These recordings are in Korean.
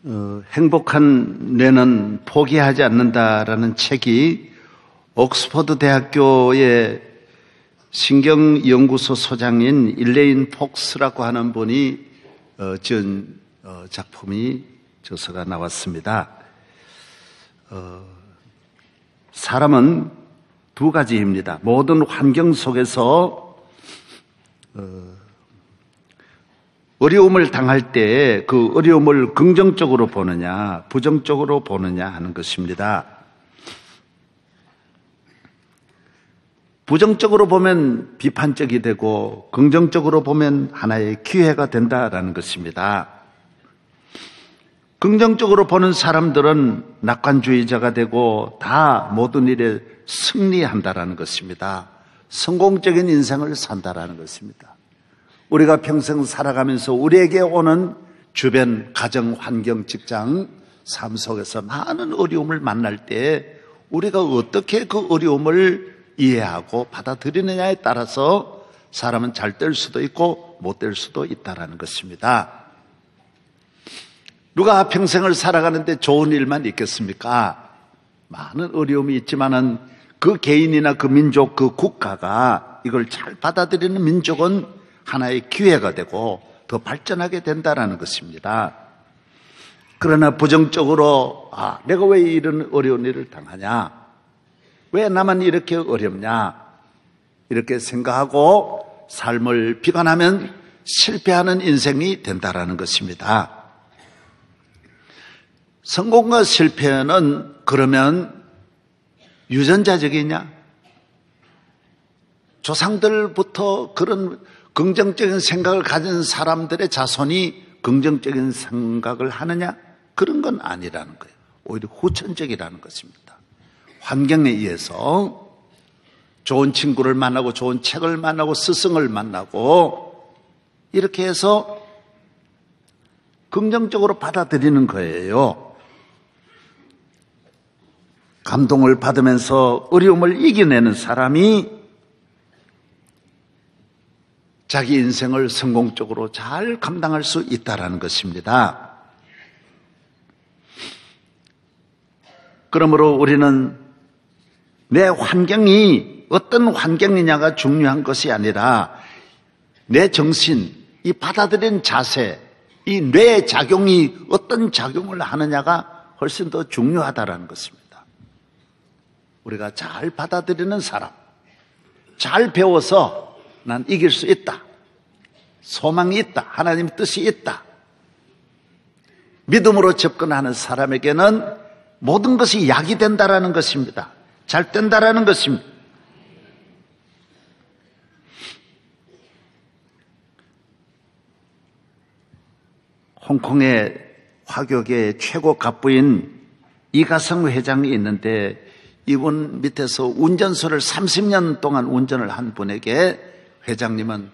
행복한 뇌는 포기하지 않는다라는 책이 옥스퍼드 대학교의 신경연구소 소장인 일레인 폭스라고 하는 분이 지은 작품이 저서가 나왔습니다. 사람은 두 가지입니다. 모든 환경 속에서 어려움을 당할 때 그 어려움을 긍정적으로 보느냐 부정적으로 보느냐 하는 것입니다. 부정적으로 보면 비판적이 되고 긍정적으로 보면 하나의 기회가 된다라는 것입니다. 긍정적으로 보는 사람들은 낙관주의자가 되고 다 모든 일에 승리한다라는 것입니다. 성공적인 인생을 산다라는 것입니다. 우리가 평생 살아가면서 우리에게 오는 주변, 가정, 환경, 직장, 삶 속에서 많은 어려움을 만날 때 우리가 어떻게 그 어려움을 이해하고 받아들이느냐에 따라서 사람은 잘 될 수도 있고 못 될 수도 있다는 것입니다. 누가 평생을 살아가는데 좋은 일만 있겠습니까? 많은 어려움이 있지만은 그 개인이나 그 민족, 그 국가가 이걸 잘 받아들이는 민족은 하나의 기회가 되고 더 발전하게 된다는 것입니다. 그러나 부정적으로 내가 왜 이런 어려운 일을 당하냐? 왜 나만 이렇게 어렵냐? 이렇게 생각하고 삶을 비관하면 실패하는 인생이 된다는 것입니다. 성공과 실패는 그러면 유전자적이냐? 조상들부터 그런 긍정적인 생각을 가진 사람들의 자손이 긍정적인 생각을 하느냐? 그런 건 아니라는 거예요. 오히려 후천적이라는 것입니다. 환경에 의해서 좋은 친구를 만나고 좋은 책을 만나고 스승을 만나고 이렇게 해서 긍정적으로 받아들이는 거예요. 감동을 받으면서 어려움을 이겨내는 사람이 자기 인생을 성공적으로 잘 감당할 수 있다는 것입니다. 그러므로 우리는 내 환경이 어떤 환경이냐가 중요한 것이 아니라 내 정신, 이 받아들이는 자세, 이 뇌의 작용이 어떤 작용을 하느냐가 훨씬 더 중요하다는 것입니다. 우리가 잘 받아들이는 사람, 잘 배워서 난 이길 수 있다. 소망이 있다. 하나님 뜻이 있다. 믿음으로 접근하는 사람에게는 모든 것이 약이 된다라는 것입니다. 잘 된다라는 것입니다. 홍콩의 화교계 최고 갑부인 이가성 회장이 있는데 이분 밑에서 운전소를 30년 동안 운전을 한 분에게 회장님은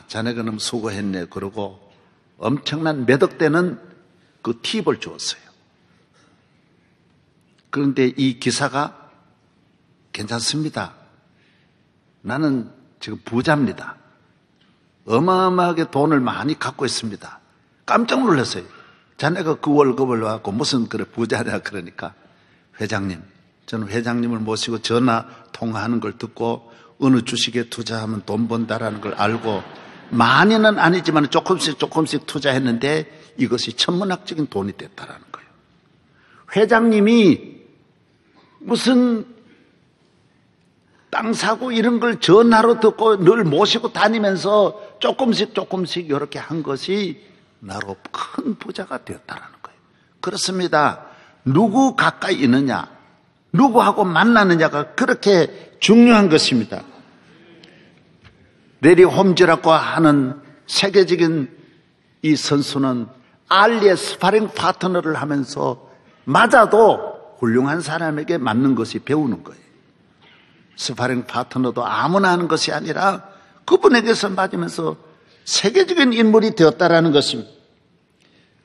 자네가 너무 수고했네 그러고 엄청난 몇 억 되는 그 팁을 주었어요. 그런데 이 기사가 괜찮습니다. 나는 지금 부자입니다. 어마어마하게 돈을 많이 갖고 있습니다. 깜짝 놀랐어요. 자네가 그 월급을 갖고 무슨 그래 부자냐 그러니까 회장님, 저는 회장님을 모시고 전화 통화하는 걸 듣고 어느 주식에 투자하면 돈 번다라는 걸 알고 많이는 아니지만 조금씩 투자했는데 이것이 천문학적인 돈이 됐다라는 거예요. 회장님이 무슨 땅 사고 이런 걸 전화로 듣고 늘 모시고 다니면서 조금씩 이렇게 한 것이 나로 큰 부자가 되었다라는 거예요. 그렇습니다. 누구 가까이 있느냐, 누구하고 만나느냐가 그렇게 중요한 것입니다. 레리 홈즈라고 하는 세계적인 이 선수는 알리의 스파링 파트너를 하면서 맞아도 훌륭한 사람에게 맞는 것이 배우는 거예요. 스파링 파트너도 아무나 하는 것이 아니라 그분에게서 맞으면서 세계적인 인물이 되었다라는 것입니다.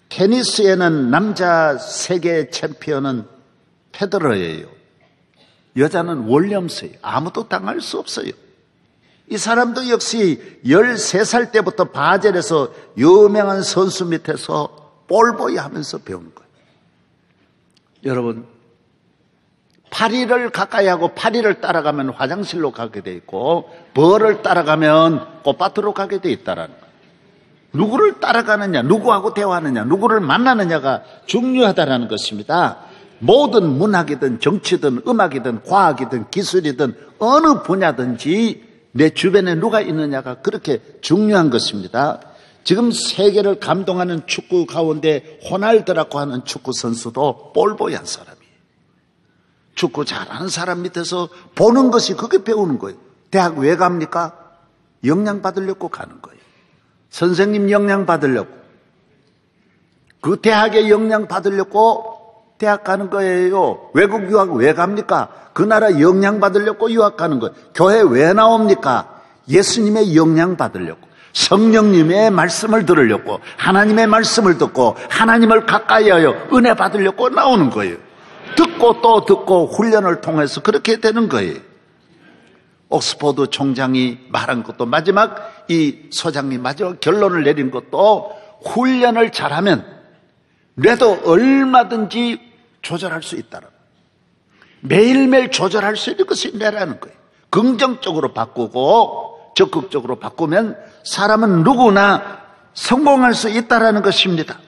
테니스에는 남자 세계 챔피언은 페더러예요. 여자는 윌리엄스예요. 아무도 당할 수 없어요. 이 사람도 역시 13살 때부터 바젤에서 유명한 선수 밑에서 볼보이 하면서 배우는 거예요. 여러분, 파리를 가까이 하고 파리를 따라가면 화장실로 가게 돼 있고 벌을 따라가면 꽃밭으로 가게 돼 있다라는 거예요. 누구를 따라가느냐, 누구하고 대화하느냐, 누구를 만나느냐가 중요하다라는 것입니다. 모든 문학이든 정치든 음악이든 과학이든 기술이든 어느 분야든지 내 주변에 누가 있느냐가 그렇게 중요한 것입니다. 지금 세계를 감동하는 축구 가운데 호날두라고 하는 축구 선수도 볼보이 한 사람이에요. 축구 잘하는 사람 밑에서 보는 것이 그게 배우는 거예요. 대학 왜 갑니까? 영향 받으려고 가는 거예요. 선생님 영향 받으려고. 그 대학에 영향 받으려고 대학 가는 거예요. 외국 유학 왜 갑니까? 그 나라 영향 받으려고 유학 가는 거예요. 교회 왜 나옵니까? 예수님의 영향 받으려고. 성령님의 말씀을 들으려고. 하나님의 말씀을 듣고 하나님을 가까이 하여 은혜 받으려고 나오는 거예요. 듣고 또 듣고 훈련을 통해서 그렇게 되는 거예요. 옥스퍼드 총장이 말한 것도 마지막 이 소장이 마지막 결론을 내린 것도 훈련을 잘하면 뇌도 얼마든지 조절할 수 있다는 거예요. 매일매일 조절할 수 있는 것이 뇌라는 거예요. 긍정적으로 바꾸고 적극적으로 바꾸면 사람은 누구나 성공할 수 있다는 것입니다.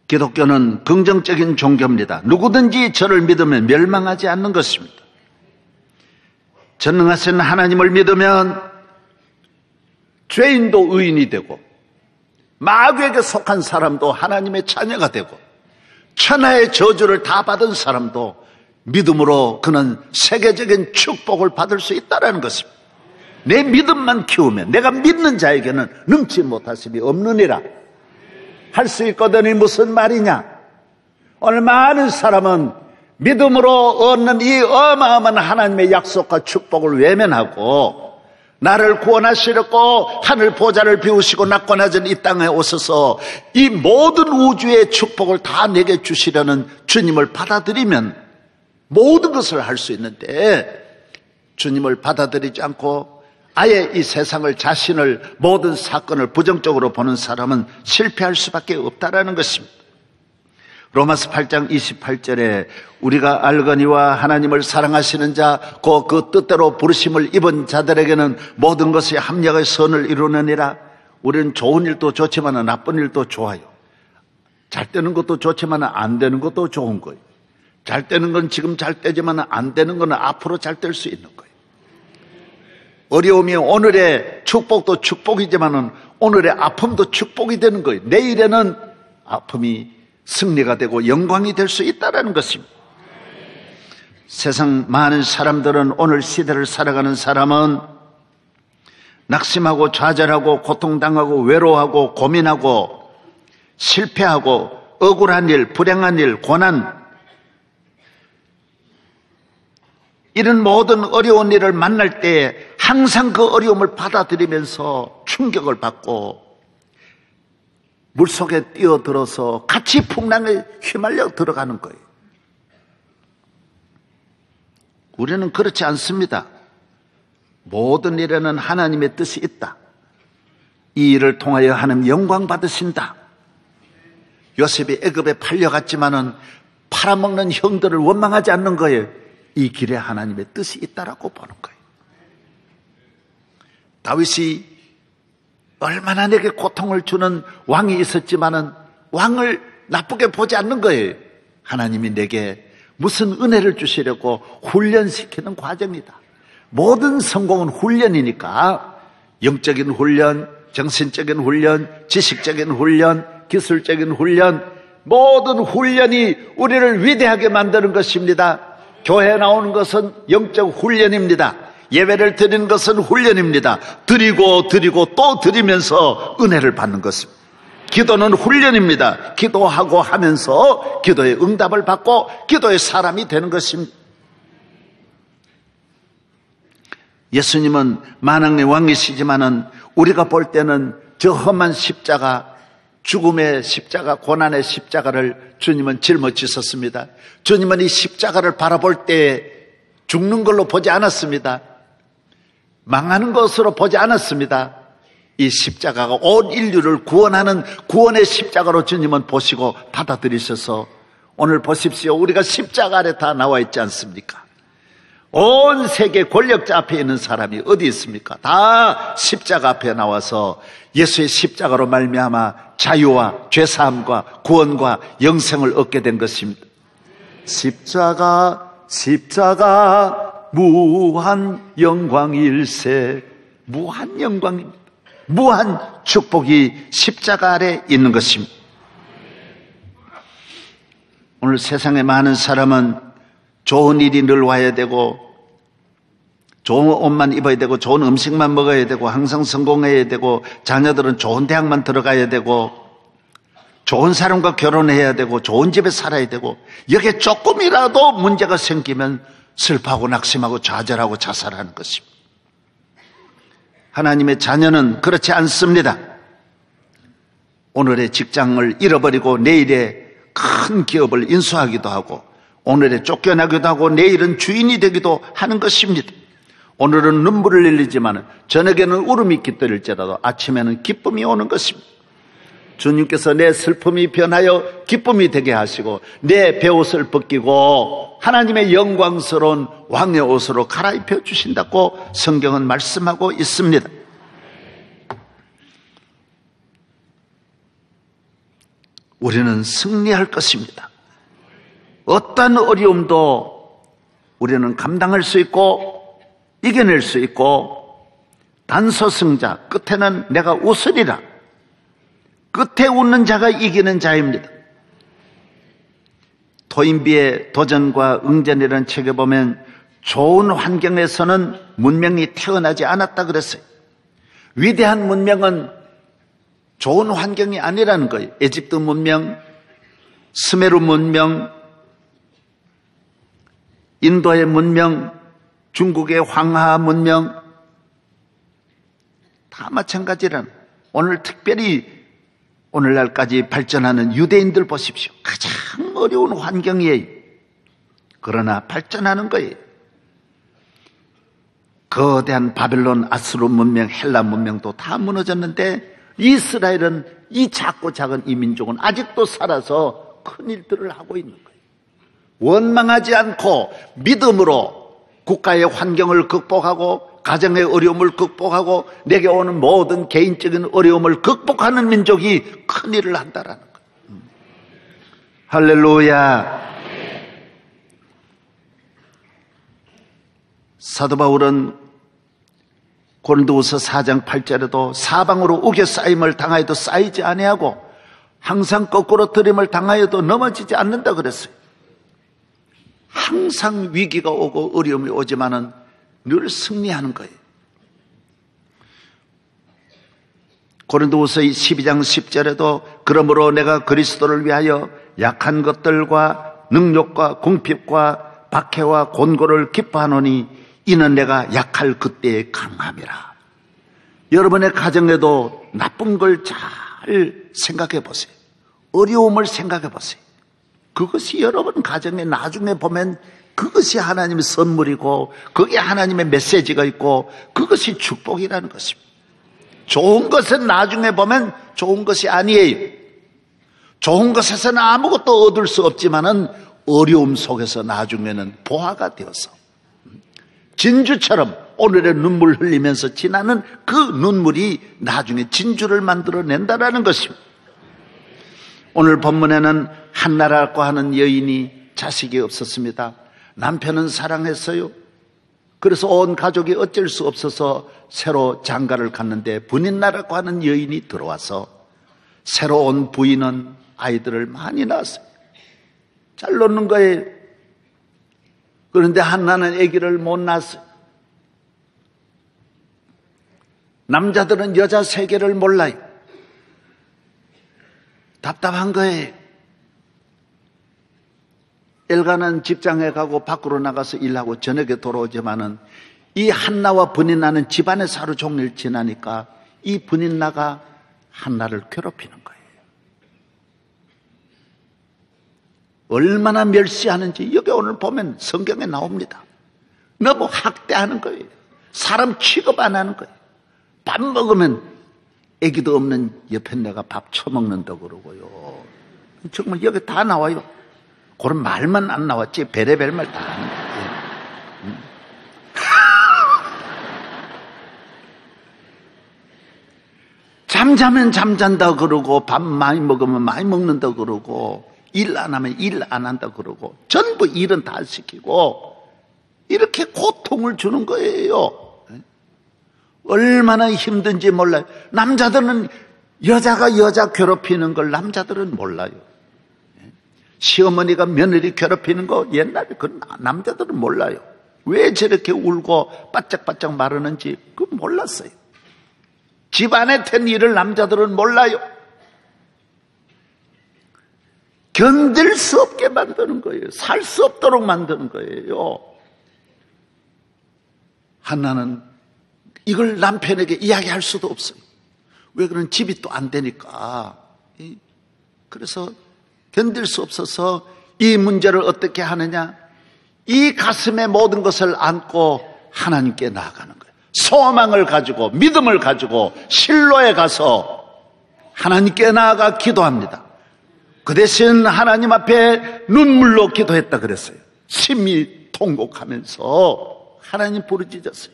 기독교는 긍정적인 종교입니다. 누구든지 저를 믿으면 멸망하지 않는 것입니다. 전능하신 하나님을 믿으면 죄인도 의인이 되고 마귀에게 속한 사람도 하나님의 자녀가 되고 천하의 저주를 다 받은 사람도 믿음으로 그는 세계적인 축복을 받을 수 있다는 것입니다. 내 믿음만 키우면 내가 믿는 자에게는 능치 못하심이 없느니라. 할 수 있거든이 무슨 말이냐? 오늘 많은 사람은 믿음으로 얻는 이 어마어마한 하나님의 약속과 축복을 외면하고 나를 구원하시려고 하늘 보좌를 비우시고 낙관하신 이 땅에 오셔서 이 모든 우주의 축복을 다 내게 주시려는 주님을 받아들이면 모든 것을 할 수 있는데 주님을 받아들이지 않고 아예 이 세상을 자신을 모든 사건을 부정적으로 보는 사람은 실패할 수밖에 없다라는 것입니다. 로마서 8장 28절에 우리가 알거니와 하나님을 사랑하시는 자 곧 그 뜻대로 부르심을 입은 자들에게는 모든 것이 합력의 선을 이루느니라. 우리는 좋은 일도 좋지만 나쁜 일도 좋아요. 잘 되는 것도 좋지만 안 되는 것도 좋은 거예요. 잘 되는 건 지금 잘 되지만 안 되는 건 앞으로 잘 될 수 있는 거예요. 어려움이 오늘의 축복도 축복이지만 오늘의 아픔도 축복이 되는 거예요. 내일에는 아픔이 승리가 되고 영광이 될 수 있다는 것입니다. 세상 많은 사람들은 오늘 시대를 살아가는 사람은 낙심하고 좌절하고 고통당하고 외로워하고 고민하고 실패하고 억울한 일, 불행한 일, 고난 이런 모든 어려운 일을 만날 때 항상 그 어려움을 받아들이면서 충격을 받고 물속에 뛰어들어서 같이 풍랑에 휘말려 들어가는 거예요. 우리는 그렇지 않습니다. 모든 일에는 하나님의 뜻이 있다. 이 일을 통하여 하나님 영광 받으신다. 요셉이 애굽에 팔려갔지만은 팔아먹는 형들을 원망하지 않는 거예요. 이 길에 하나님의 뜻이 있다라고 보는 거예요. 다윗이 얼마나 내게 고통을 주는 왕이 있었지만은 왕을 나쁘게 보지 않는 거예요. 하나님이 내게 무슨 은혜를 주시려고 훈련시키는 과정이다. 모든 성공은 훈련이니까 영적인 훈련, 정신적인 훈련, 지식적인 훈련, 기술적인 훈련, 모든 훈련이 우리를 위대하게 만드는 것입니다. 교회에 나오는 것은 영적 훈련입니다. 예배를 드리는 것은 훈련입니다. 드리고 또 드리면서 은혜를 받는 것입니다. 기도는 훈련입니다. 기도하고 하면서 기도의 응답을 받고 기도의 사람이 되는 것입니다. 예수님은 만왕의 왕이시지만은 우리가 볼 때는 저 험한 십자가, 죽음의 십자가, 고난의 십자가를 주님은 짊어지셨습니다. 주님은 이 십자가를 바라볼 때 죽는 걸로 보지 않았습니다. 망하는 것으로 보지 않았습니다. 이 십자가가 온 인류를 구원하는 구원의 십자가로 주님은 보시고 받아들이셔서 오늘 보십시오. 우리가 십자가 아래 다 나와 있지 않습니까? 온 세계 권력자 앞에 있는 사람이 어디 있습니까? 다 십자가 앞에 나와서 예수의 십자가로 말미암아 자유와 죄사함과 구원과 영생을 얻게 된 것입니다. 십자가 무한 영광일세. 무한 영광입니다. 무한 축복이 십자가 아래 있는 것입니다. 오늘 세상에 많은 사람은 좋은 일이 늘 와야 되고 좋은 옷만 입어야 되고 좋은 음식만 먹어야 되고 항상 성공해야 되고 자녀들은 좋은 대학만 들어가야 되고 좋은 사람과 결혼해야 되고 좋은 집에 살아야 되고 여기에 조금이라도 문제가 생기면 슬퍼하고 낙심하고 좌절하고 자살하는 것입니다. 하나님의 자녀는 그렇지 않습니다. 오늘의 직장을 잃어버리고 내일의 큰 기업을 인수하기도 하고 오늘에 쫓겨나기도 하고 내일은 주인이 되기도 하는 것입니다. 오늘은 눈물을 흘리지만 저녁에는 울음이 깃들일지라도 아침에는 기쁨이 오는 것입니다. 주님께서 내 슬픔이 변하여 기쁨이 되게 하시고 내 베옷을 벗기고 하나님의 영광스러운 왕의 옷으로 갈아입혀 주신다고 성경은 말씀하고 있습니다. 우리는 승리할 것입니다. 어떤 어려움도 우리는 감당할 수 있고 이겨낼 수 있고 단서승자 끝에는 내가 웃으리라. 끝에 웃는 자가 이기는 자입니다. 토인비의 도전과 응전이라는 책에 보면 좋은 환경에서는 문명이 태어나지 않았다 그랬어요. 위대한 문명은 좋은 환경이 아니라는 거예요. 에집트 문명, 스메르 문명, 인도의 문명, 중국의 황하 문명 다 마찬가지라는 거예요. 오늘 특별히 오늘날까지 발전하는 유대인들 보십시오. 가장 어려운 환경이에요. 그러나 발전하는 거예요. 거대한 바벨론, 아수르 문명, 헬라 문명도 다 무너졌는데 이스라엘은 이 작고 작은 이 민족은 아직도 살아서 큰 일들을 하고 있는 거예요. 원망하지 않고 믿음으로 국가의 환경을 극복하고 가정의 어려움을 극복하고 내게 오는 모든 개인적인 어려움을 극복하는 민족이 큰 일을 한다라는 거예요. 할렐루야. 사도 바울은 고린도후서 4장 8절에도 사방으로 우겨 쌓임을 당하여도 쌓이지 아니하고 항상 거꾸로 들임을 당하여도 넘어지지 않는다 그랬어요. 항상 위기가 오고 어려움이 오지만은 늘 승리하는 거예요. 고린도후서 12장 10절에도 그러므로 내가 그리스도를 위하여 약한 것들과 능력과 궁핍과 박해와 곤고를 기뻐하노니 이는 내가 약할 그때의 강함이라. 여러분의 가정에도 나쁜 걸 잘 생각해 보세요. 어려움을 생각해 보세요. 그것이 여러분 가정에 나중에 보면 그것이 하나님의 선물이고 그게 하나님의 메시지가 있고 그것이 축복이라는 것입니다. 좋은 것은 나중에 보면 좋은 것이 아니에요. 좋은 것에서는 아무것도 얻을 수 없지만은 어려움 속에서 나중에는 보화가 되어서 진주처럼 오늘의 눈물 흘리면서 지나는 그 눈물이 나중에 진주를 만들어낸다라는 것입니다. 오늘 본문에는 한나라고 하는 여인이 자식이 없었습니다. 남편은 사랑했어요. 그래서 온 가족이 어쩔 수 없어서 새로 장가를 갔는데 분인나라고 하는 여인이 들어와서 새로 온 부인은 아이들을 많이 낳았어요. 잘 놓는 거예요. 그런데 한나는 아기를 못 낳았어요. 남자들은 여자 세계를 몰라요. 답답한 거예요. 일가는 직장에 가고 밖으로 나가서 일하고 저녁에 돌아오지만은 이 한나와 분인나는 집안에서 하루 종일 지나니까 이 분인나가 한나를 괴롭히는 거예요. 얼마나 멸시하는지 여기 오늘 보면 성경에 나옵니다. 너무 학대하는 거예요. 사람 취급 안 하는 거예요. 밥 먹으면 애기도 없는 옆에 내가 밥 처먹는다 그러고요. 정말 여기 다 나와요. 그런 말만 안 나왔지 별의별 말 다 하는 거예요. 잠자면 잠잔다 그러고 밥 많이 먹으면 많이 먹는다 그러고 일 안 하면 일 안 한다 그러고 전부 일은 다 시키고 이렇게 고통을 주는 거예요. 얼마나 힘든지 몰라요. 남자들은 여자가 여자 괴롭히는 걸 남자들은 몰라요. 시어머니가 며느리 괴롭히는 거 옛날에 그 남자들은 몰라요. 왜 저렇게 울고 바짝바짝 마르는지 그건 몰랐어요. 집안에 된 일을 남자들은 몰라요. 견딜 수 없게 만드는 거예요. 살 수 없도록 만드는 거예요. 한나는 이걸 남편에게 이야기할 수도 없어요. 왜 그런 집이 또 안 되니까. 그래서 견딜 수 없어서 이 문제를 어떻게 하느냐. 이 가슴에 모든 것을 안고 하나님께 나아가는 거예요. 소망을 가지고 믿음을 가지고 실로에 가서 하나님께 나아가 기도합니다. 그 대신 하나님 앞에 눈물로 기도했다 그랬어요. 심히 통곡하면서 하나님 부르짖었어요.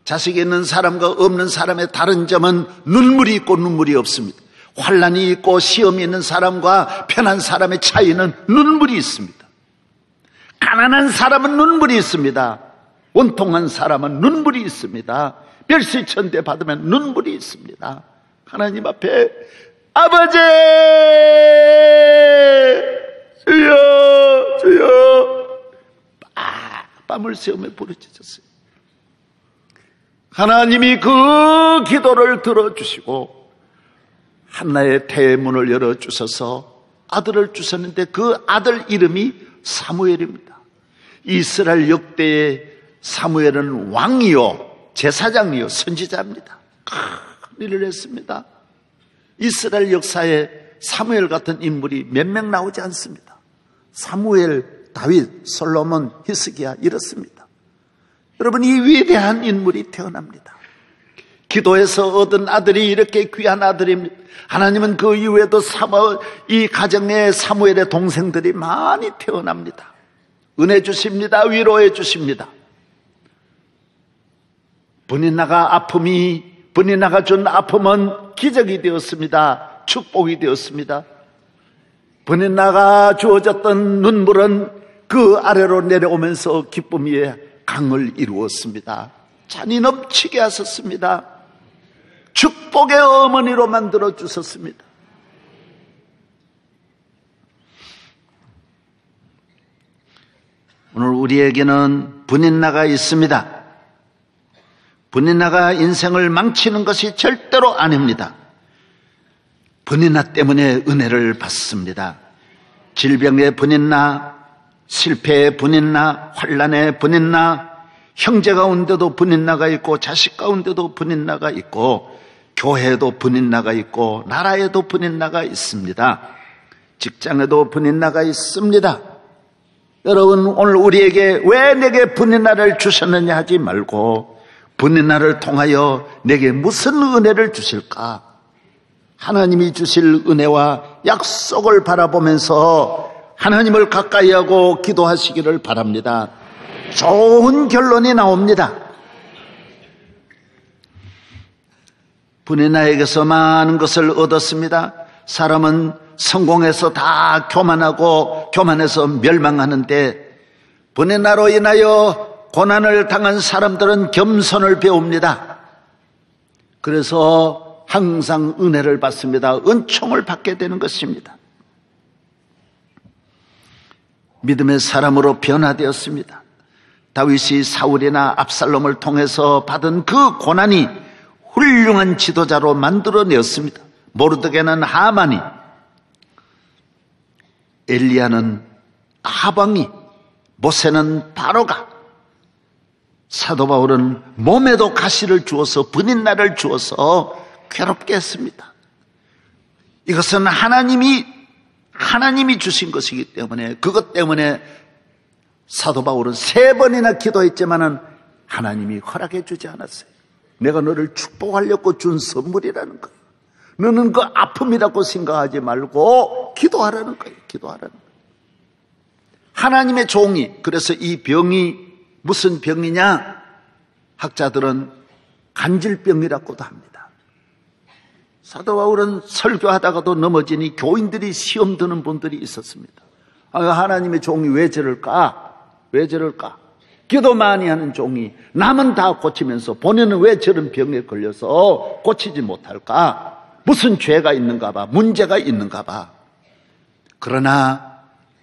자식이 있는 사람과 없는 사람의 다른 점은 눈물이 있고 눈물이 없습니다. 환난이 있고 시험이 있는 사람과 편한 사람의 차이는 눈물이 있습니다. 가난한 사람은 눈물이 있습니다. 원통한 사람은 눈물이 있습니다. 멸시천대 받으면 눈물이 있습니다. 하나님 앞에 아버지 주여 주여 밤을 새우며 부르짖었어요. 하나님이 그 기도를 들어주시고 한나의 태의 문을 열어주셔서 아들을 주셨는데 그 아들 이름이 사무엘입니다. 이스라엘 역대의 사무엘은 왕이요 제사장이요 선지자입니다. 큰 일을 했습니다. 이스라엘 역사에 사무엘 같은 인물이 몇 명 나오지 않습니다. 사무엘, 다윗, 솔로몬, 히스기야 이렇습니다. 여러분 이 위대한 인물이 태어납니다. 기도해서 얻은 아들이 이렇게 귀한 아들입니다. 하나님은 그 이후에도 이 가정에 사무엘의 동생들이 많이 태어납니다. 은혜 주십니다. 위로해 주십니다. 분이나가 준 아픔은 기적이 되었습니다. 축복이 되었습니다. 분이나가 주어졌던 눈물은 그 아래로 내려오면서 기쁨 위에 강을 이루었습니다. 잔이 넘치게 하셨습니다. 축복의 어머니로 만들어 주셨습니다. 오늘 우리에게는 분인나가 있습니다. 분인나가 인생을 망치는 것이 절대로 아닙니다. 분인나 때문에 은혜를 받습니다. 질병의 분인나, 실패의 분인나, 환난의 분인나, 형제 가운데도 분인나가 있고 자식 가운데도 분인나가 있고 교회에도 분인나가 있고 나라에도 분인나가 있습니다. 직장에도 분인나가 있습니다. 여러분 오늘 우리에게 왜 내게 분인나를 주셨느냐 하지 말고 분인나를 통하여 내게 무슨 은혜를 주실까? 하나님이 주실 은혜와 약속을 바라보면서 하나님을 가까이 하고 기도하시기를 바랍니다. 좋은 결론이 나옵니다. 분인나에게서 많은 것을 얻었습니다. 사람은 성공해서 다 교만하고 교만해서 멸망하는데 분인나로 인하여 고난을 당한 사람들은 겸손을 배웁니다. 그래서 항상 은혜를 받습니다. 은총을 받게 되는 것입니다. 믿음의 사람으로 변화되었습니다. 다윗이 사울이나 압살롬을 통해서 받은 그 고난이 훌륭한 지도자로 만들어내었습니다. 모르드게는 하만이, 엘리야는 하방이, 모세는 바로가, 사도 바울은 몸에도 가시를 주어서 분인나를 주어서 괴롭게 했습니다. 이것은 하나님이 주신 것이기 때문에 그것 때문에 사도 바울은 3번이나 기도했지만은 하나님이 허락해 주지 않았어요. 내가 너를 축복하려고 준 선물이라는 거예요. 너는 그 아픔이라고 생각하지 말고 기도하라는 거예요. 기도하라는 거예요. 하나님의 종이, 그래서 이 병이 무슨 병이냐? 학자들은 간질병이라고도 합니다. 사도 바울은 설교하다가도 넘어지니 교인들이 시험 드는 분들이 있었습니다. 하나님의 종이 왜 저럴까? 왜 저럴까? 기도 많이 하는 종이 남은 다 고치면서 본인은 왜 저런 병에 걸려서 고치지 못할까? 무슨 죄가 있는가 봐, 문제가 있는가 봐. 그러나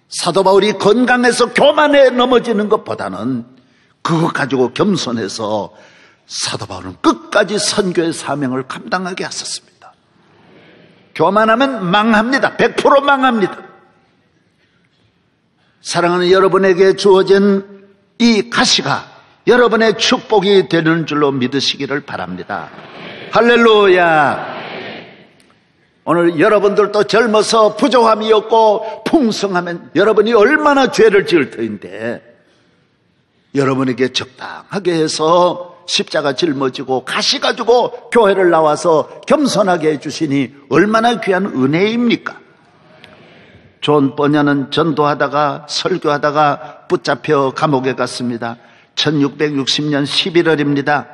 사도 바울이 건강해서 교만에 넘어지는 것보다는 그것 가지고 겸손해서 사도 바울은 끝까지 선교의 사명을 감당하게 하셨습니다. 교만하면 망합니다. 100% 망합니다. 사랑하는 여러분에게 주어진 이 가시가 여러분의 축복이 되는 줄로 믿으시기를 바랍니다. 할렐루야. 오늘 여러분들도 젊어서 부족함이 없고 풍성하면 여러분이 얼마나 죄를 지을 터인데, 여러분에게 적당하게 해서 십자가 짊어지고 가시 가지고 교회를 나와서 겸손하게 해주시니 얼마나 귀한 은혜입니까? 존 버녀는 전도하다가 설교하다가 붙잡혀 감옥에 갔습니다. 1660년 11월입니다.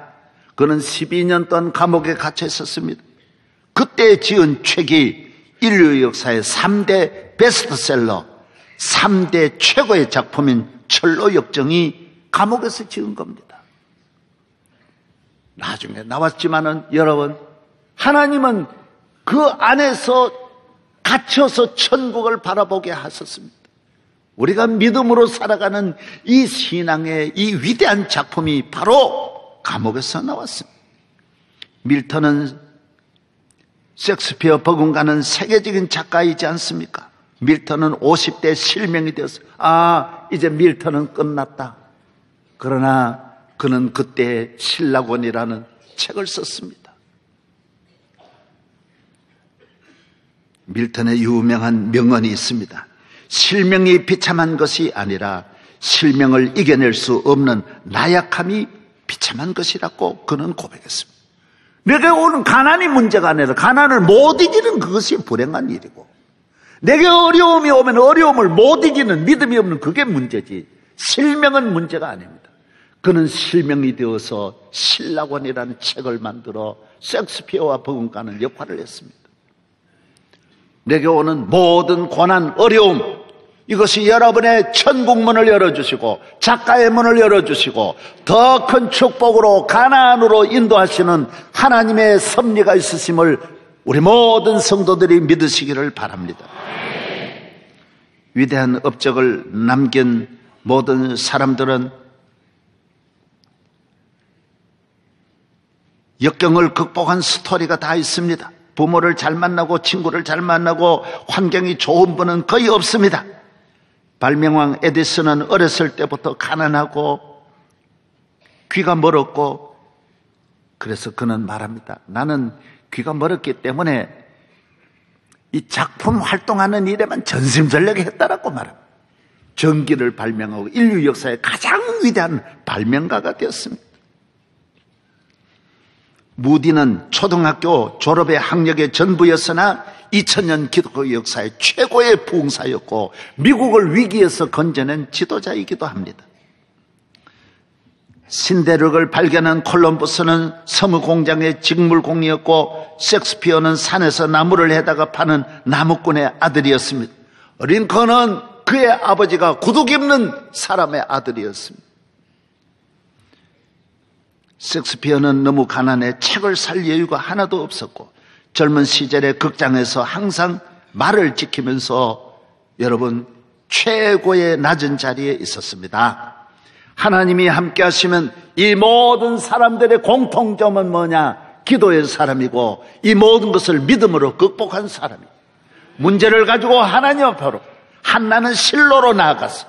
그는 12년 동안 감옥에 갇혀 있었습니다. 그때 지은 책이 인류 역사의 3대 베스트셀러, 3대 최고의 작품인 철로역정이 감옥에서 지은 겁니다. 나중에 나왔지만은 여러분, 하나님은 그 안에서 갇혀서 천국을 바라보게 하셨습니다. 우리가 믿음으로 살아가는 이 신앙의 이 위대한 작품이 바로 감옥에서 나왔습니다. 밀턴은 셰익스피어 버금가는 세계적인 작가이지 않습니까? 밀턴은 50대 실명이 되었어요. 이제 밀턴은 끝났다. 그러나 그는 그때 신라곤이라는 책을 썼습니다. 밀턴의 유명한 명언이 있습니다. 실명이 비참한 것이 아니라 실명을 이겨낼 수 없는 나약함이 비참한 것이라고 그는 고백했습니다. 내게 오는 가난이 문제가 아니라 가난을 못 이기는 그것이 불행한 일이고, 내게 어려움이 오면 어려움을 못 이기는 믿음이 없는 그게 문제지, 실명은 문제가 아닙니다. 그는 실명이 되어서 신라곤이라는 책을 만들어 셰익스피어와 버금가는 역할을 했습니다. 내게 오는 모든 고난, 어려움, 이것이 여러분의 천국문을 열어주시고 작가의 문을 열어주시고 더 큰 축복으로 가나안으로 인도하시는 하나님의 섭리가 있으심을 우리 모든 성도들이 믿으시기를 바랍니다. 위대한 업적을 남긴 모든 사람들은 역경을 극복한 스토리가 다 있습니다. 부모를 잘 만나고 친구를 잘 만나고 환경이 좋은 분은 거의 없습니다. 발명왕 에디슨은 어렸을 때부터 가난하고 귀가 멀었고, 그래서 그는 말합니다. 나는 귀가 멀었기 때문에 이 작품 활동하는 일에만 전심전력했다라고 말합니다. 전기를 발명하고 인류 역사의 가장 위대한 발명가가 되었습니다. 무디는 초등학교 졸업의 학력의 전부였으나 2000년 기독교 역사의 최고의 부흥사였고 미국을 위기에서 건져낸 지도자이기도 합니다. 신대륙을 발견한 콜럼버스는 섬 공장의 직물공이었고 셰익스피어는 산에서 나무를 해다가 파는 나무꾼의 아들이었습니다. 링컨은 그의 아버지가 구두 깁는 사람의 아들이었습니다. 셰익스피어는 너무 가난해 책을 살 여유가 하나도 없었고 젊은 시절에 극장에서 항상 말을 지키면서 여러분 최고의 낮은 자리에 있었습니다. 하나님이 함께 하시면 이 모든 사람들의 공통점은 뭐냐? 기도의 사람이고 이 모든 것을 믿음으로 극복한 사람이에요. 문제를 가지고 하나님 앞으로, 한나는 실로로 나아갔어.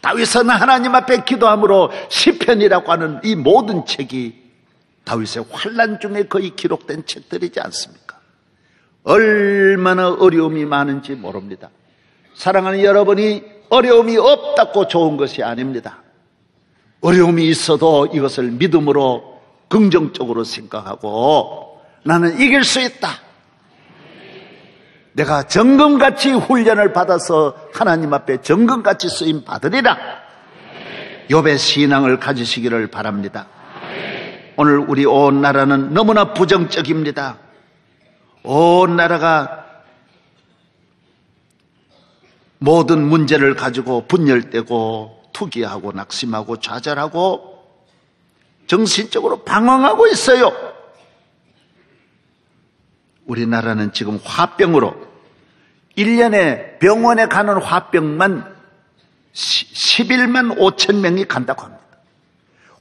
다윗은 하나님 앞에 기도함으로 시편이라고 하는 이 모든 책이 다윗의 환난 중에 거의 기록된 책들이지 않습니까? 얼마나 어려움이 많은지 모릅니다. 사랑하는 여러분이 어려움이 없다고 좋은 것이 아닙니다. 어려움이 있어도 이것을 믿음으로 긍정적으로 생각하고 나는 이길 수 있다. 내가 정금같이 훈련을 받아서 하나님 앞에 정금같이 쓰임 받으리라. 욥의 신앙을 가지시기를 바랍니다. 오늘 우리 온 나라는 너무나 부정적입니다. 온 나라가 모든 문제를 가지고 분열되고 투기하고 낙심하고 좌절하고 정신적으로 방황하고 있어요. 우리나라는 지금 화병으로 1년에 병원에 가는 화병만 11만 5천 명이 간다고 합니다.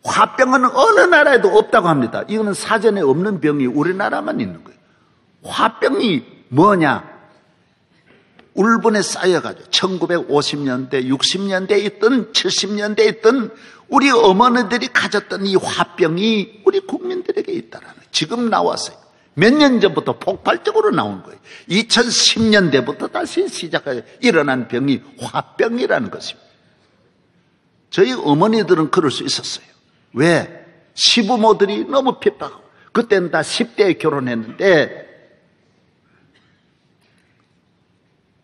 화병은 어느 나라에도 없다고 합니다. 이거는 사전에 없는 병이 우리나라만 있는 거예요. 화병이 뭐냐? 울분에 쌓여가지고 1950년대, 60년대에 있던 70년대에 있던 우리 어머니들이 가졌던 이 화병이 우리 국민들에게 있다라는 거예요. 지금 나왔어요. 몇 년 전부터 폭발적으로 나온 거예요. 2010년대부터 다시 시작해 일어난 병이 화병이라는 것입니다. 저희 어머니들은 그럴 수 있었어요. 왜? 시부모들이 너무 핍박하고 그때는 다 10대에 결혼했는데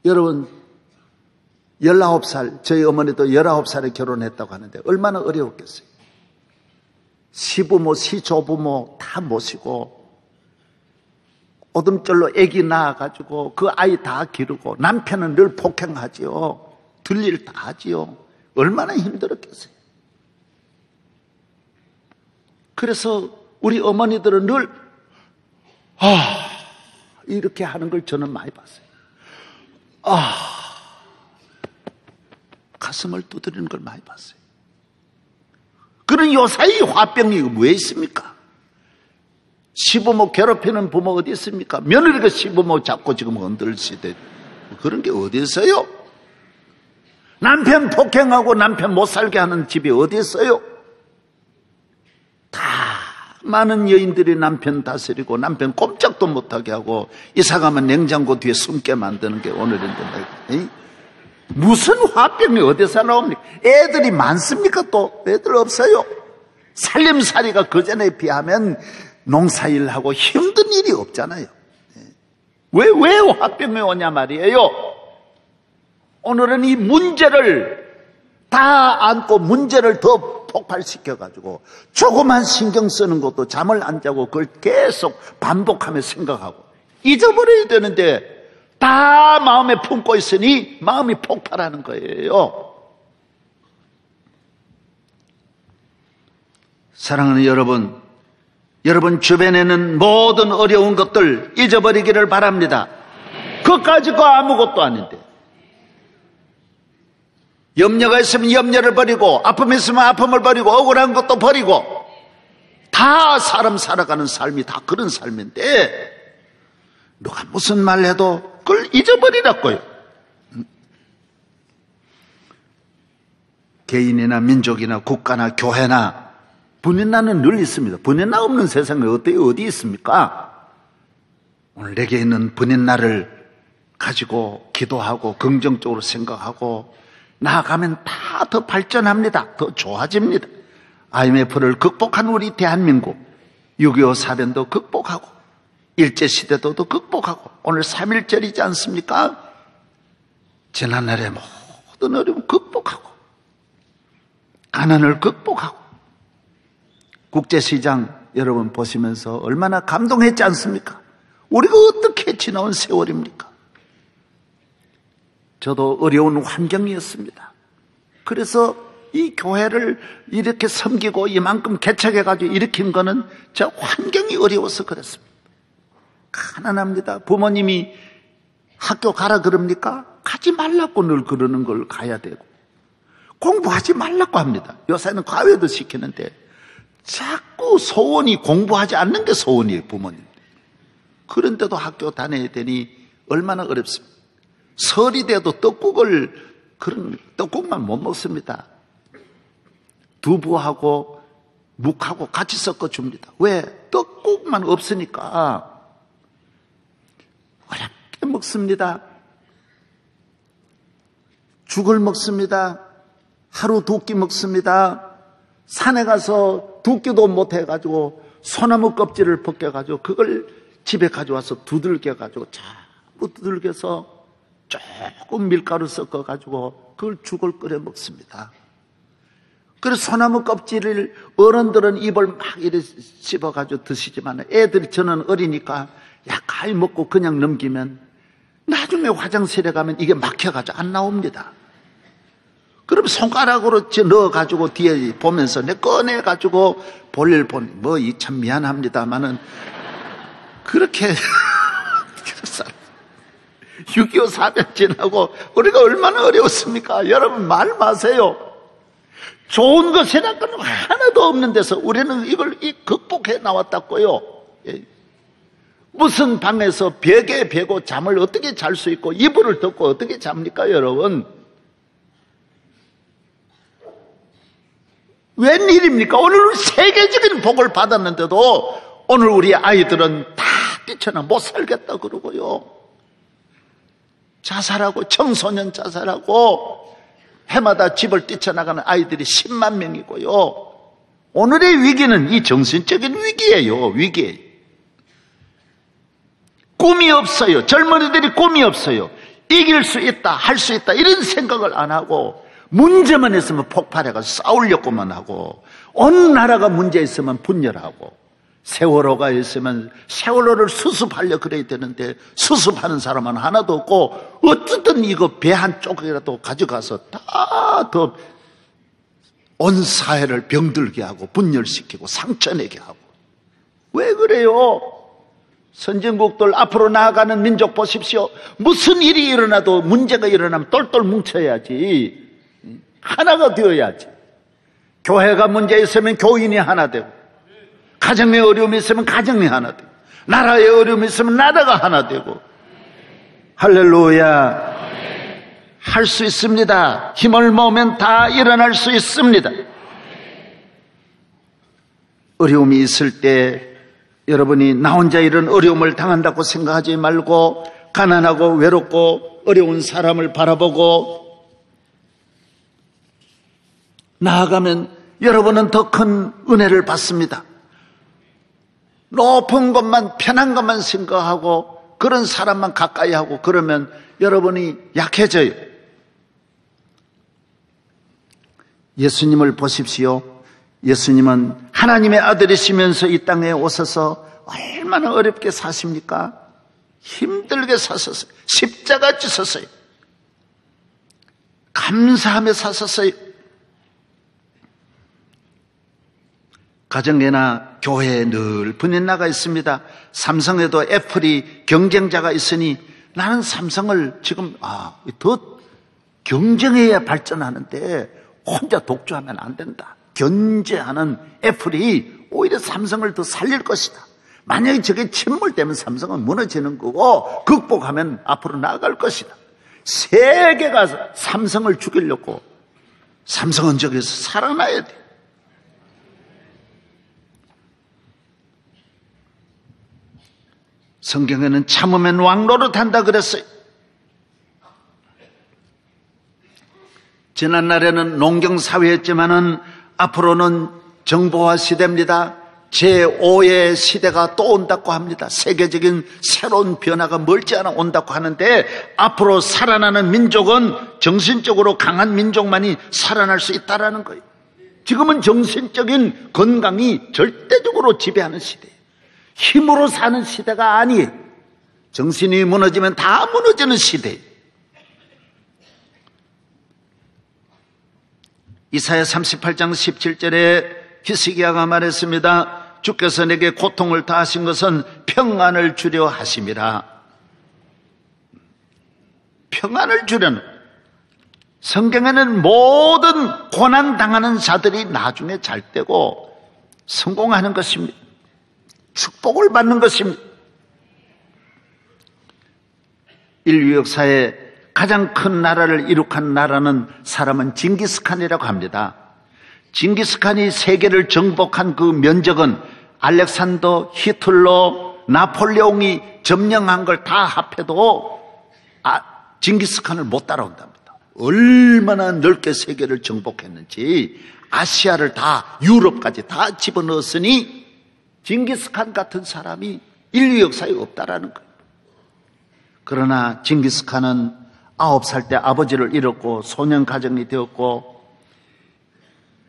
여러분 19살 저희 어머니도 19살에 결혼했다고 하는데 얼마나 어려웠겠어요. 시부모 시조부모 다 모시고 오줌절로 아기 낳아가지고 그 아이 다 기르고 남편은 늘 폭행하지요. 들일 다 하지요. 얼마나 힘들었겠어요. 그래서 우리 어머니들은 늘 이렇게 하는 걸 저는 많이 봤어요. 가슴을 두드리는 걸 많이 봤어요. 그런 요사이 화병이 왜 있습니까? 시부모 괴롭히는 부모 어디 있습니까? 며느리가 시부모 잡고 지금 흔들시대 그런 게 어디 있어요? 남편 폭행하고 남편 못 살게 하는 집이 어디 있어요? 다 많은 여인들이 남편 다스리고 남편 꼼짝도 못하게 하고 이사가면 냉장고 뒤에 숨게 만드는 게 오늘인데 무슨 화병이 어디서 나옵니까? 애들이 많습니까? 또 애들 없어요. 살림살이가 그전에 비하면 농사일하고 힘든 일이 없잖아요. 왜 화병이 오냐 말이에요. 오늘은 이 문제를 다 안고 문제를 더 폭발시켜가지고 조그만 신경 쓰는 것도 잠을 안 자고 그걸 계속 반복하며 생각하고 잊어버려야 되는데 다 마음에 품고 있으니 마음이 폭발하는 거예요. 사랑하는 여러분 주변에는 모든 어려운 것들 잊어버리기를 바랍니다. 그까짓 거 아무것도 아닌데 염려가 있으면 염려를 버리고 아픔이 있으면 아픔을 버리고 억울한 것도 버리고 다 사람 살아가는 삶이 다 그런 삶인데 누가 무슨 말 해도 그걸 잊어버리라고요. 개인이나 민족이나 국가나 교회나 분인나는 늘 있습니다. 분인나 없는 세상에 어디 있습니까? 오늘 내게 있는 분인나를 가지고 기도하고 긍정적으로 생각하고 나아가면 다 더 발전합니다. 더 좋아집니다. IMF를 극복한 우리 대한민국 6.25 사변도 극복하고 일제시대도 극복하고 오늘 3.1절이지 않습니까? 지난날의 모든 어려움 극복하고 가난을 극복하고 국제시장 여러분 보시면서 얼마나 감동했지 않습니까? 우리가 어떻게 지나온 세월입니까? 저도 어려운 환경이었습니다. 그래서 이 교회를 이렇게 섬기고 이만큼 개척해가지고 일으킨 거는 저 환경이 어려워서 그랬습니다. 가난합니다. 부모님이 학교 가라 그럽니까? 가지 말라고 늘 그러는 걸 가야 되고 공부하지 말라고 합니다. 요새는 과외도 시키는데 자꾸 소원이 공부하지 않는 게 소원이에요. 부모님. 그런데도 학교 다녀야 되니 얼마나 어렵습니까? 설이 돼도 그런 떡국만 못 먹습니다. 두부하고 묵하고 같이 섞어줍니다. 왜? 떡국만 없으니까 어렵게 먹습니다. 죽을 먹습니다. 하루 두 끼 먹습니다. 산에 가서 두 끼도 못 해가지고 소나무 껍질을 벗겨가지고 그걸 집에 가져와서 두들겨가지고 자꾸 두들겨서 조금 밀가루 섞어가지고 그걸 죽을 끓여 먹습니다. 그래서 소나무 껍질을 어른들은 입을 막 이렇게 씹어가지고 드시지만 애들이 저는 어리니까 약간 먹고 그냥 넘기면 나중에 화장실에 가면 이게 막혀가지고 안 나옵니다. 그럼 손가락으로 넣어가지고 뒤에 보면서 내 꺼내가지고 볼일 보니 뭐 이 참 미안합니다만은 그렇게 6.25 사변 지나고 우리가 얼마나 어려웠습니까? 여러분 말 마세요. 좋은 것이란 건 하나도 없는 데서 우리는 이걸 극복해 나왔다고요. 무슨 방에서 벽에 베고 잠을 어떻게 잘 수 있고 이불을 덮고 어떻게 잡니까 여러분? 웬일입니까? 오늘 세계적인 복을 받았는데도 오늘 우리 아이들은 다 뛰쳐나 못 살겠다 그러고요. 자살하고 청소년 자살하고 해마다 집을 뛰쳐나가는 아이들이 10만 명이고요. 오늘의 위기는 이 정신적인 위기예요. 위기예요. 꿈이 없어요. 젊은이들이 꿈이 없어요. 이길 수 있다, 할 수 있다 이런 생각을 안 하고 문제만 있으면 폭발해가지고 싸우려고만 하고 온 나라가 문제 있으면 분열하고 세월호가 있으면 세월호를 수습하려 그래야 되는데 수습하는 사람은 하나도 없고 어쨌든 이거 배 한쪽이라도 가져가서 다 더 온 사회를 병들게 하고 분열시키고 상처내게 하고 왜 그래요? 선진국들 앞으로 나아가는 민족 보십시오. 무슨 일이 일어나도 문제가 일어나면 똘똘 뭉쳐야지. 하나가 되어야지. 교회가 문제 있으면 교인이 하나 되고 가정에 어려움이 있으면 가정이 하나 되고 나라에 어려움이 있으면 나라가 하나 되고 할렐루야. 할 수 있습니다. 힘을 모으면 다 일어날 수 있습니다. 어려움이 있을 때 여러분이 나 혼자 이런 어려움을 당한다고 생각하지 말고 가난하고 외롭고 어려운 사람을 바라보고 나아가면 여러분은 더 큰 은혜를 받습니다. 높은 것만 편한 것만 생각하고 그런 사람만 가까이 하고 그러면 여러분이 약해져요. 예수님을 보십시오. 예수님은 하나님의 아들이시면서 이 땅에 오셔서 얼마나 어렵게 사십니까? 힘들게 사셨어요. 십자가 지셨어요. 감사하며 사셨어요. 가정에나 교회에 늘 분연나가 있습니다. 삼성에도 애플이 경쟁자가 있으니 나는 삼성을 지금 더 경쟁해야 발전하는데 혼자 독주하면 안 된다. 견제하는 애플이 오히려 삼성을 더 살릴 것이다. 만약에 저게 침몰되면 삼성은 무너지는 거고 극복하면 앞으로 나아갈 것이다. 세계가 삼성을 죽이려고 삼성은 저기서 살아나야 돼. 성경에는 참으면 왕노릇한다 그랬어요. 지난날에는 농경사회였지만은 앞으로는 정보화 시대입니다. 제5의 시대가 또 온다고 합니다. 세계적인 새로운 변화가 멀지 않아 온다고 하는데 앞으로 살아나는 민족은 정신적으로 강한 민족만이 살아날 수 있다는 거예요. 지금은 정신적인 건강이 절대적으로 지배하는 시대예요. 힘으로 사는 시대가 아니에요. 정신이 무너지면 다 무너지는 시대예요. 이사야 38장 17절에 히스기야가 말했습니다. 주께서 내게 고통을 다하신 것은 평안을 주려 하심이라. 평안을 주려는 성경에는 모든 고난당하는 자들이 나중에 잘 되고 성공하는 것입니다. 축복을 받는 것입니다. 인류 역사에 가장 큰 나라를 이룩한 나라는 사람은 징기스칸이라고 합니다. 징기스칸이 세계를 정복한 그 면적은 알렉산더, 히틀러, 나폴레옹이 점령한 걸 다 합해도 징기스칸을 못 따라온답니다. 얼마나 넓게 세계를 정복했는지 아시아를 다 유럽까지 다 집어넣었으니 징기스칸 같은 사람이 인류 역사에 없다라는 거예요. 그러나 징기스칸은 9살 때 아버지를 잃었고 소년 가정이 되었고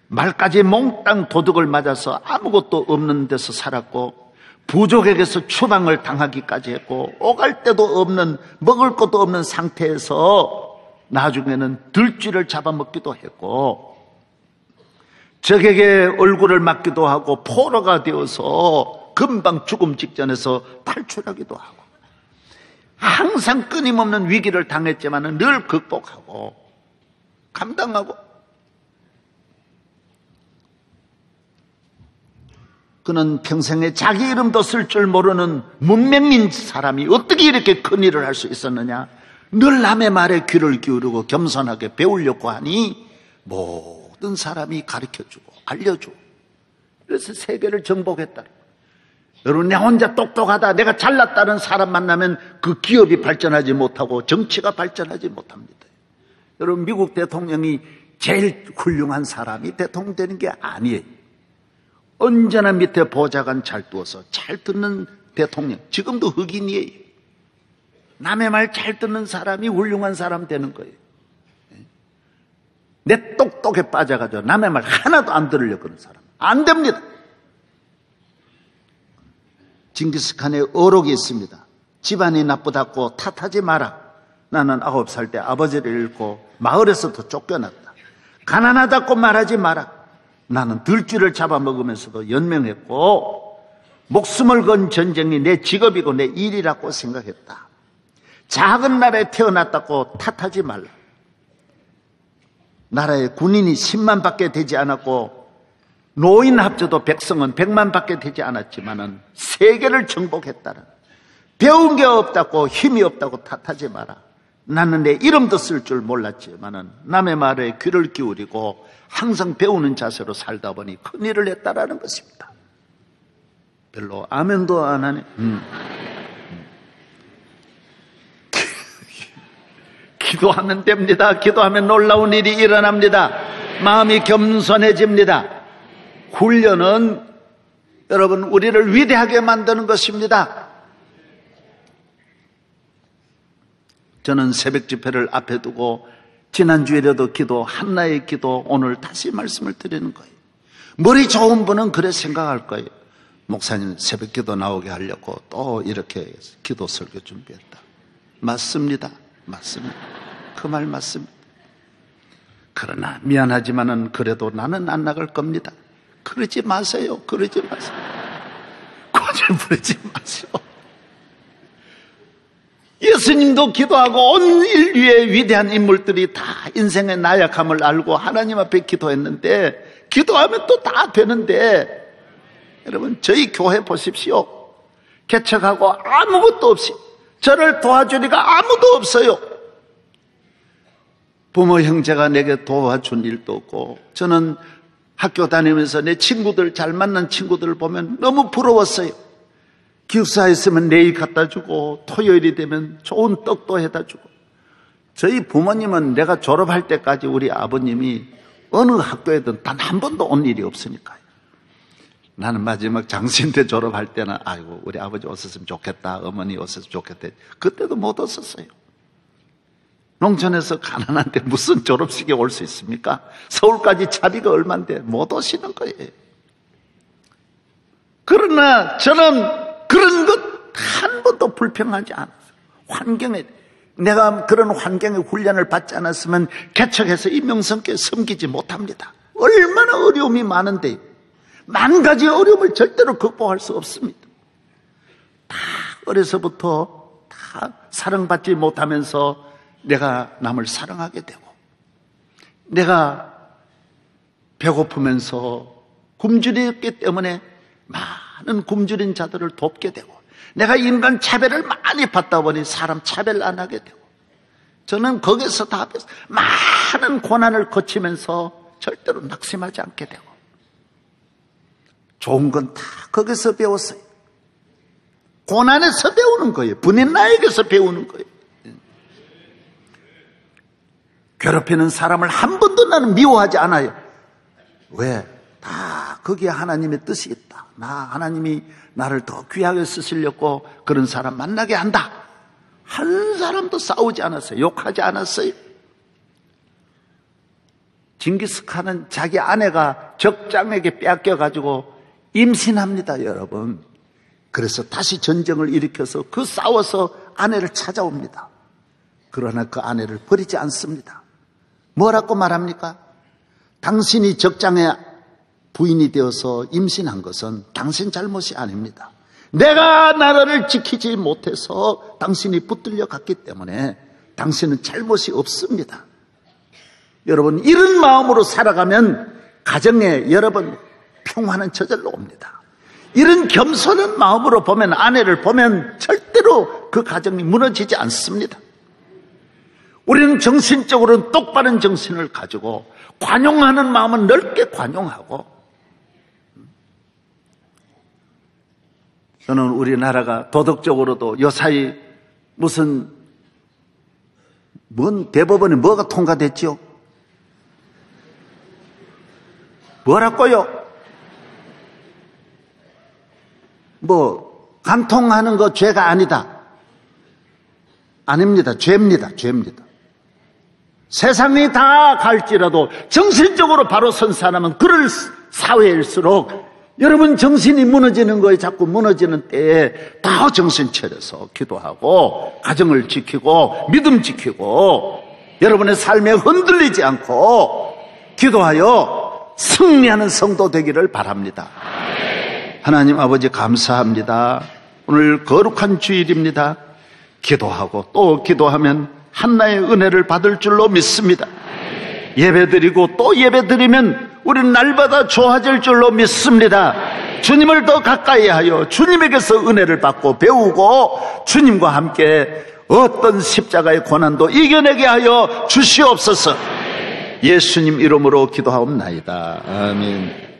말까지 몽땅 도둑을 맞아서 아무것도 없는 데서 살았고 부족에게서 추방을 당하기까지 했고 오갈 데도 없는 먹을 것도 없는 상태에서 나중에는 들쥐를 잡아먹기도 했고 적에게 얼굴을 맞기도 하고 포로가 되어서 금방 죽음 직전에서 탈출하기도 하고 항상 끊임없는 위기를 당했지만 늘 극복하고 감당하고 그는 평생에 자기 이름도 쓸 줄 모르는 문맹인 사람이 어떻게 이렇게 큰 일을 할 수 있었느냐. 늘 남의 말에 귀를 기울이고 겸손하게 배우려고 하니 모든 사람이 가르쳐주고 알려주고 그래서 세계를 정복했다. 여러분, 내 혼자 똑똑하다, 내가 잘났다는 사람 만나면 그 기업이 발전하지 못하고 정치가 발전하지 못합니다. 여러분, 미국 대통령이 제일 훌륭한 사람이 대통령 되는 게 아니에요. 언제나 밑에 보좌관 잘 두어서 잘 듣는 대통령, 지금도 흑인이에요. 남의 말 잘 듣는 사람이 훌륭한 사람 되는 거예요. 내 똑똑에 빠져가지고 남의 말 하나도 안 들으려고 하는 사람 안 됩니다. 징기스칸의 어록이 있습니다. 집안이 나쁘다고 탓하지 마라. 나는 9살 때 아버지를 잃고 마을에서도 쫓겨났다. 가난하다고 말하지 마라. 나는 들쥐를 잡아먹으면서도 연명했고 목숨을 건 전쟁이 내 직업이고 내 일이라고 생각했다. 작은 나라에 태어났다고 탓하지 말라. 나라에 군인이 10만 밖에 되지 않았고 노인 합쳐도 백성은 100만 밖에 되지 않았지만은 세계를 정복했다는, 배운 게 없다고 힘이 없다고 탓하지 마라. 나는 내 이름도 쓸 줄 몰랐지만은 남의 말에 귀를 기울이고 항상 배우는 자세로 살다 보니 큰일을 했다라는 것입니다. 별로 아멘도 안 하네. 기도하면 됩니다. 기도하면 놀라운 일이 일어납니다. 마음이 겸손해집니다. 훈련은 여러분 우리를 위대하게 만드는 것입니다. 저는 새벽 집회를 앞에 두고 지난주에라도 기도, 한나의 기도, 오늘 다시 말씀을 드리는 거예요. 머리 좋은 분은 그래 생각할 거예요. 목사님 새벽 기도 나오게 하려고 또 이렇게 기도 설교 준비했다. 맞습니다. 맞습니다. 그 말 맞습니다. 그러나 미안하지만은 그래도 나는 안 나갈 겁니다. 그러지 마세요. 그러지 마세요. 고집 부리지 마세요. 예수님도 기도하고 온 인류의 위대한 인물들이 다 인생의 나약함을 알고 하나님 앞에 기도했는데 기도하면 또 다 되는데 여러분 저희 교회 보십시오. 개척하고 아무것도 없이 저를 도와주리가 아무도 없어요. 부모 형제가 내게 도와준 일도 없고 저는 학교 다니면서 내 친구들 잘 만난 친구들을 보면 너무 부러웠어요. 기숙사에 있으면 내일 갖다 주고 토요일이 되면 좋은 떡도 해다 주고. 저희 부모님은 내가 졸업할 때까지 우리 아버님이 어느 학교에든 단 한 번도 온 일이 없으니까요. 나는 마지막 장신 때 졸업할 때는 아이고 우리 아버지 오셨으면 좋겠다, 어머니 오셨으면 좋겠다. 그때도 못 왔었어요. 농촌에서 가난한데 무슨 졸업식에 올 수 있습니까? 서울까지 차비가 얼만데 못 오시는 거예요. 그러나 저는 그런 것 한 번도 불평하지 않았어요. 환경에, 내가 그런 환경의 훈련을 받지 않았으면 개척해서 이 명성교회 섬기지 못합니다. 얼마나 어려움이 많은데 만 가지 어려움을 절대로 극복할 수 없습니다. 다 어려서부터 다 사랑받지 못하면서 내가 남을 사랑하게 되고 내가 배고프면서 굶주렸기 때문에 많은 굶주린 자들을 돕게 되고 내가 인간 차별을 많이 받다 보니 사람 차별 안 하게 되고 저는 거기서 다 많은 고난을 거치면서 절대로 낙심하지 않게 되고 좋은 건 다 거기서 배웠어요. 고난에서 배우는 거예요. 분인 나에게서 배우는 거예요. 괴롭히는 사람을 한 번도 나는 미워하지 않아요. 왜? 다 거기에 하나님의 뜻이 있다. 하나님이 나를 더 귀하게 쓰시려고 그런 사람 만나게 한다. 한 사람도 싸우지 않았어요. 욕하지 않았어요. 징기스칸은 자기 아내가 적장에게 뺏겨가지고 임신합니다, 여러분. 그래서 다시 전쟁을 일으켜서 싸워서 아내를 찾아옵니다. 그러나 그 아내를 버리지 않습니다. 뭐라고 말합니까? 당신이 적장의 부인이 되어서 임신한 것은 당신 잘못이 아닙니다. 내가 나라를 지키지 못해서 당신이 붙들려 갔기 때문에 당신은 잘못이 없습니다. 여러분, 이런 마음으로 살아가면 가정에 여러분 평화는 저절로 옵니다. 이런 겸손한 마음으로 보면, 아내를 보면 절대로 그 가정이 무너지지 않습니다. 우리는 정신적으로는 똑바른 정신을 가지고 관용하는 마음은 넓게 관용하고, 저는 우리나라가 도덕적으로도 요사이 뭔 대법원에 뭐가 통과됐지요? 뭐라고요? 간통하는 거 죄가 아니다. 아닙니다. 죄입니다. 세상이 다 갈지라도 정신적으로 바로 선 사람은 그럴 사회일수록, 여러분 정신이 무너지는 거에 자꾸 무너지는 때에 다 정신 차려서 기도하고 가정을 지키고 믿음 지키고 여러분의 삶에 흔들리지 않고 기도하여 승리하는 성도 되기를 바랍니다. 하나님 아버지 감사합니다. 오늘 거룩한 주일입니다. 기도하고 또 기도하면 한나의 은혜를 받을 줄로 믿습니다. 예배드리고 또 예배드리면 우리는 날마다 좋아질 줄로 믿습니다. 주님을 더 가까이 하여 주님에게서 은혜를 받고 배우고 주님과 함께 어떤 십자가의 고난도 이겨내게 하여 주시옵소서. 예수님 이름으로 기도하옵나이다. 아멘.